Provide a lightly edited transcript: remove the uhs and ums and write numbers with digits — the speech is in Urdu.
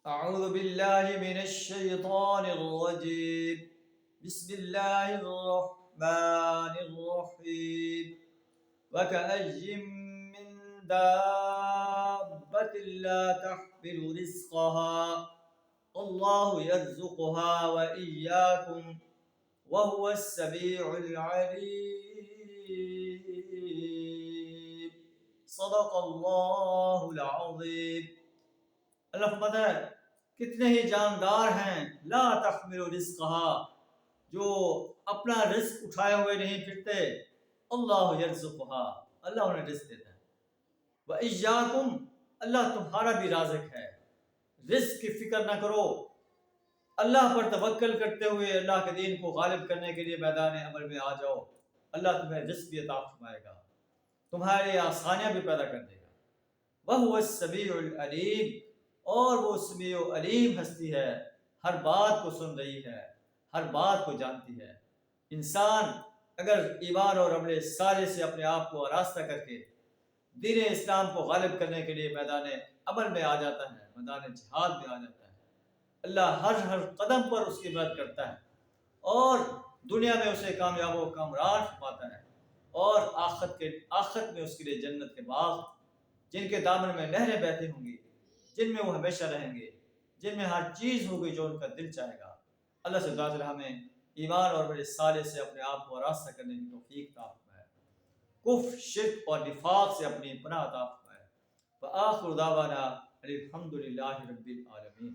أعوذ بالله من الشيطان الرجيم بسم الله الرحمن الرحيم وكأي من دابة لا تحمل رزقها الله يرزقها وإياكم وهو السميع العليم صدق الله العظيم. اللہ فرماتا ہے کتنے ہی جاندار ہیں لا تحمل رزقها جو اپنا رزق اٹھائے ہوئے نہیں پھرتے، اللہ یرزقها اللہ انہیں رزق دیتا ہے، وَإِيَّاكُمْ اللہ تمہارا بھی رازق ہے، رزق کی فکر نہ کرو، اللہ پر توکل کرتے ہوئے اللہ کے دین کو غالب کرنے کے لیے میدان عمل میں آ جاؤ، اللہ تمہیں رزق بھی عطا فرمائے گا، تمہارے لیے آسانیاں بھی پیدا کر دے گا، وَهُوَ السَّمِيعُ الْعَلِيمُ اور وہ سمیع و علیم ہستی ہے، ہر بات کو سن رہی ہے، ہر بات کو جانتی ہے۔ انسان اگر ایمان اور عمل صالح سے اپنے آپ کو آراستہ کر کے دین اسلام کو غالب کرنے کے لیے میدان عمل میں آ جاتا ہے، میدان جہاد میں آ جاتا ہے، اللہ ہر قدم پر اس کی مدد کرتا ہے اور دنیا میں اسے کامیاب و کامران پاتا ہے، اور آخرت میں اس کے لیے جنت کے باغ جن کے دامن میں نہریں بہتی ہوں گی، جن میں وہ ہمیشہ رہیں گے، جن میں ہر چیز ہوگی جو ان کا دل چاہے گا۔ اللہ سے دعا ہے ہمیں ایمان اور عمل صالح سے اپنے آپ کو آراستہ کرنے کی توفیق عطا فرمائے، کفر، شرک اور نفاق سے اپنی پناہ عطا فرمائے۔ وآخر دعوانا الحمد للہ رب العالمین۔